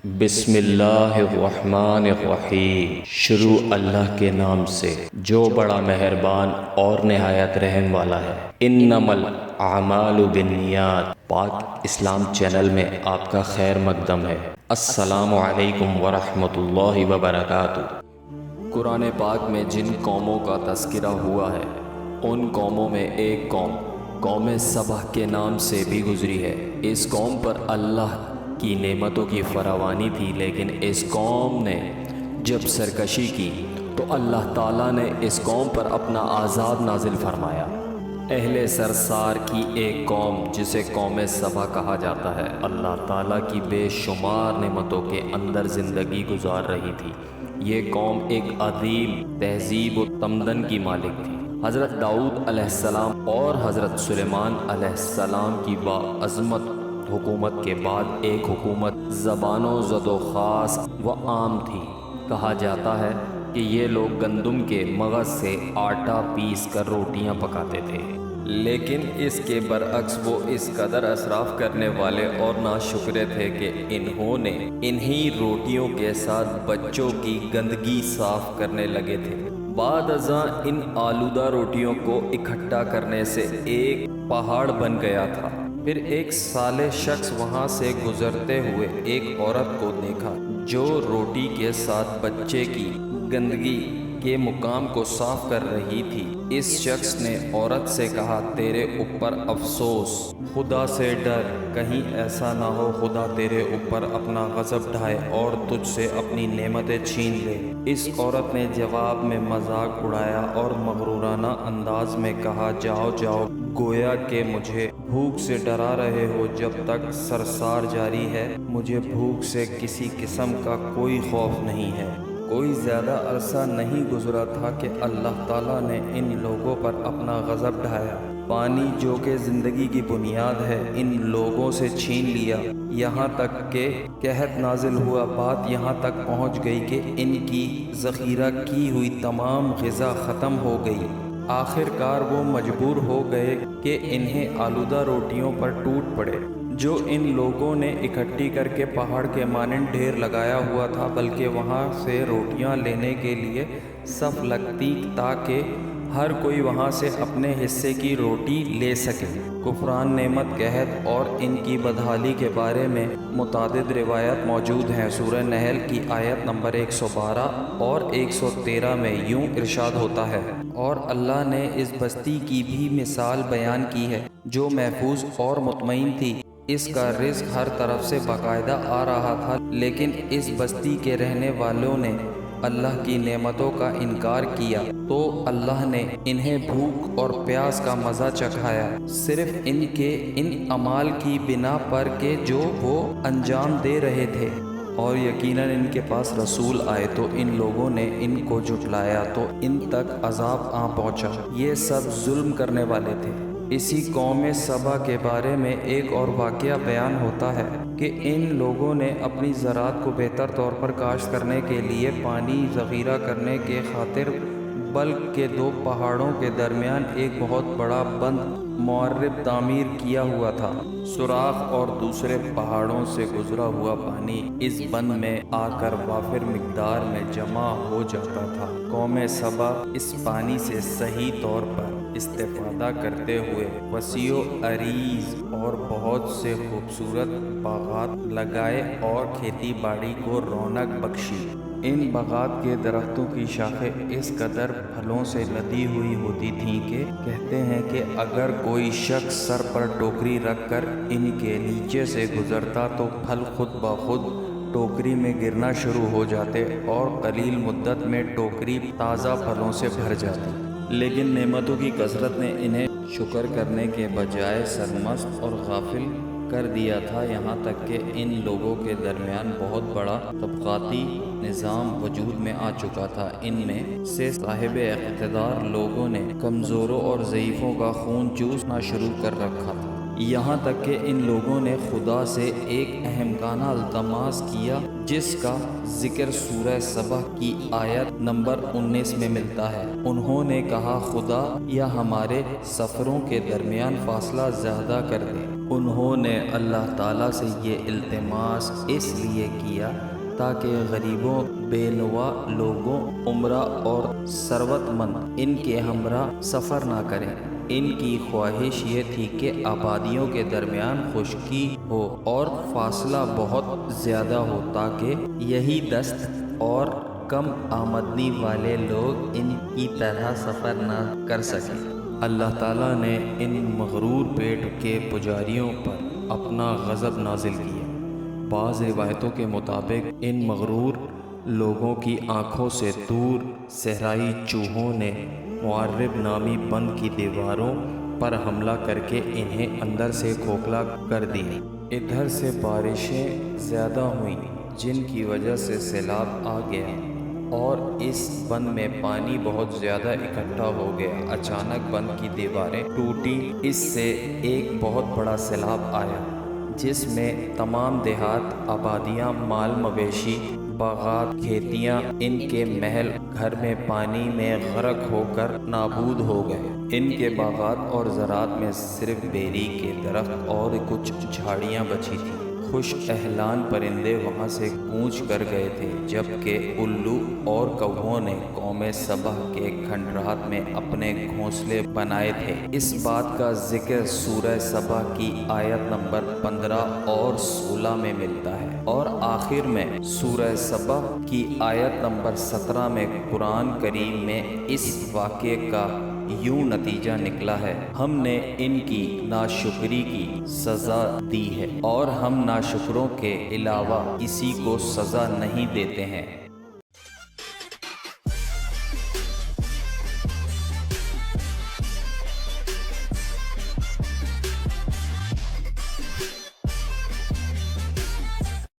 بسم اللہ الرحمن الرحیم۔ شروع اللہ کے نام سے جو بڑا مہربان اور نہایت رحم والا ہے۔ انما الاعمال بالنیات۔ پاک اسلام چینل میں آپ کا خیر مقدم ہے۔ السلام علیکم ورحمۃ اللہ وبرکاتہ۔ قرآن پاک میں جن قوموں کا تذکرہ ہوا ہے ان قوموں میں ایک قوم سبا کے نام سے بھی گزری ہے۔ اس قوم پر اللہ کی نعمتوں کی فراوانی تھی، لیکن اس قوم نے جب سرکشی کی تو اللہ تعالیٰ نے اس قوم پر اپنا عذاب نازل فرمایا۔ اہل سرسار کی ایک قوم جسے قوم سبا کہا جاتا ہے، اللہ تعالیٰ کی بے شمار نعمتوں کے اندر زندگی گزار رہی تھی۔ یہ قوم ایک عظیم تہذیب و تمدن کی مالک تھی۔ حضرت داؤد علیہ السلام اور حضرت سلیمان علیہ السلام کی باعظمت حکومت کے بعد ایک حکومت زبان و زد و خاص و عام تھی۔ کہا جاتا ہے کہ یہ لوگ گندم کے مغز سے آٹا پیس کر روٹیاں پکاتے تھے، لیکن اس کے برعکس وہ اس قدر اسراف کرنے والے اور ناشکرے تھے کہ انہوں نے انہی روٹیوں کے ساتھ بچوں کی گندگی صاف کرنے لگے تھے۔ بعد ازاں ان آلودہ روٹیوں کو اکٹھا کرنے سے ایک پہاڑ بن گیا تھا۔ پھر ایک صالح شخص وہاں سے گزرتے ہوئے ایک عورت کو دیکھا جو روٹی کے ساتھ بچے کی گندگی کے مقام کو صاف کر رہی تھی۔ اس شخص نے عورت سے کہا، تیرے اوپر افسوس، خدا سے ڈر، کہیں ایسا نہ ہو خدا تیرے اوپر اپنا غضب ڈھائے اور تجھ سے اپنی نعمتیں چھین لے۔ اس عورت نے جواب میں مذاق اڑایا اور مغرورانہ انداز میں کہا، جاؤ جاؤ، گویا کہ مجھے بھوک سے ڈرا رہے ہو۔ جب تک سرسار جاری ہے مجھے بھوک سے کسی قسم کا کوئی خوف نہیں ہے۔ کوئی زیادہ عرصہ نہیں گزرا تھا کہ اللہ تعالیٰ نے ان لوگوں پر اپنا غضب ڈھایا۔ پانی جو کہ زندگی کی بنیاد ہے ان لوگوں سے چھین لیا، یہاں تک کہ قحط نازل ہوا۔ بات یہاں تک پہنچ گئی کہ ان کی ذخیرہ کی ہوئی تمام غذا ختم ہو گئی۔ آخر کار وہ مجبور ہو گئے کہ انہیں آلودہ روٹیوں پر ٹوٹ پڑے جو ان لوگوں نے اکٹھی کر کے پہاڑ کے مانند ڈھیر لگایا ہوا تھا، بلکہ وہاں سے روٹیاں لینے کے لیے صف لگتی تاکہ ہر کوئی وہاں سے اپنے حصے کی روٹی لے سکے۔ کفران نعمت، قحط اور ان کی بدحالی کے بارے میں متعدد روایات موجود ہیں۔ سورہ نحل کی آیت نمبر 112 اور 113 میں یوں ارشاد ہوتا ہے، اور اللہ نے اس بستی کی بھی مثال بیان کی ہے جو محفوظ اور مطمئن تھی۔ اس کا رزق ہر طرف سے باقاعدہ آ رہا تھا، لیکن اس بستی کے رہنے والوں نے اللہ کی نعمتوں کا انکار کیا تو اللہ نے انہیں بھوک اور پیاس کا مزہ چکھایا، صرف ان کے ان اعمال کی بنا پر کہ جو وہ انجام دے رہے تھے۔ اور یقیناً ان کے پاس رسول آئے تو ان لوگوں نے ان کو جھٹلایا تو ان تک عذاب آ پہنچا۔ یہ سب ظلم کرنے والے تھے۔ اسی قوم سبا کے بارے میں ایک اور واقعہ بیان ہوتا ہے کہ ان لوگوں نے اپنی زراعت کو بہتر طور پر کاشت کرنے کے لیے پانی ذخیرہ کرنے کے خاطر بلک کے دو پہاڑوں کے درمیان ایک بہت بڑا بند معرب تعمیر کیا ہوا تھا۔ سوراخ اور دوسرے پہاڑوں سے گزرا ہوا پانی اس بند میں آ کر وافر مقدار میں جمع ہو جاتا تھا۔ قوم سبا اس پانی سے صحیح طور پر استفادہ کرتے ہوئے وسیع و عریض اور بہت سے خوبصورت باغات لگائے اور کھیتی باڑی کو رونق بخشی۔ ان باغات کے درختوں کی شاخیں اس قدر پھلوں سے لدی ہوئی ہوتی تھیں کہ کہتے ہیں کہ اگر کوئی شخص سر پر ٹوکری رکھ کر ان کے نیچے سے گزرتا تو پھل خود بخود ٹوکری میں گرنا شروع ہو جاتے اور قلیل مدت میں ٹوکری تازہ پھلوں سے بھر جاتی۔ لیکن نعمتوں کی کثرت نے انہیں شکر کرنے کے بجائے سرمست اور غافل کر دیا تھا، یہاں تک کہ ان لوگوں کے درمیان بہت بڑا طبقاتی نظام وجود میں آ چکا تھا۔ ان میں سے صاحب اقتدار لوگوں نے کمزوروں اور ضعیفوں کا خون چوسنا شروع کر رکھا تھا، یہاں تک کہ ان لوگوں نے خدا سے ایک احمقانہ التماس کیا جس کا ذکر سورہ سبا کی آیت نمبر 19 میں ملتا ہے۔ انہوں نے کہا، خدا یا ہمارے سفروں کے درمیان فاصلہ زیادہ کر دے انہوں نے اللہ تعالیٰ سے یہ التماس اس لیے کیا تاکہ غریبوں، بے نوا لوگوں، عمرہ اور ثروت مند ان کے ہمراہ سفر نہ کریں۔ ان کی خواہش یہ تھی کہ آبادیوں کے درمیان خشکی ہو اور فاصلہ بہت زیادہ ہو تاکہ یہی دست اور کم آمدنی والے لوگ ان کی طرح سفر نہ کر سکیں۔ اللہ تعالیٰ نے ان مغرور پیٹ کے پجاریوں پر اپنا غضب نازل کیا۔ بعض روایتوں کے مطابق ان مغرور لوگوں کی آنکھوں سے دور صحرائی چوہوں نے معرب نامی بند کی دیواروں پر حملہ کر کے انہیں اندر سے کھوکھلا کر دیا۔ ادھر سے بارشیں زیادہ ہوئیں جن کی وجہ سے سیلاب آ گیا اور اس بند میں پانی بہت زیادہ اکٹھا ہو گیا۔ اچانک بند کی دیواریں ٹوٹی، اس سے ایک بہت بڑا سیلاب آیا جس میں تمام دیہات، آبادیاں، مال مویشی، باغات، کھیتیاں، ان کے محل گھر میں پانی میں غرق ہو کر نابود ہو گئے۔ ان کے باغات اور زراعت میں صرف بیری کے درخت اور کچھ جھاڑیاں بچی تھیں۔ خوش اہلان پرندے وہاں سے کوچ کر گئے تھے، جبکہ الو اور کووں نے قوم سبا کے کھنڈرات میں اپنے گھونسلے بنائے تھے۔ اس بات کا ذکر سورہ سبا کی آیت نمبر 15 اور 16 میں ملتا ہے، اور آخر میں سورہ سبا کی آیت نمبر 17 میں قرآن کریم میں اس واقعے کا یوں نتیجہ نکلا ہے: ہم نے ان کی ناشکری کی سزا دی ہے اور ہم ناشکروں کے علاوہ کسی کو سزا نہیں دیتے ہیں۔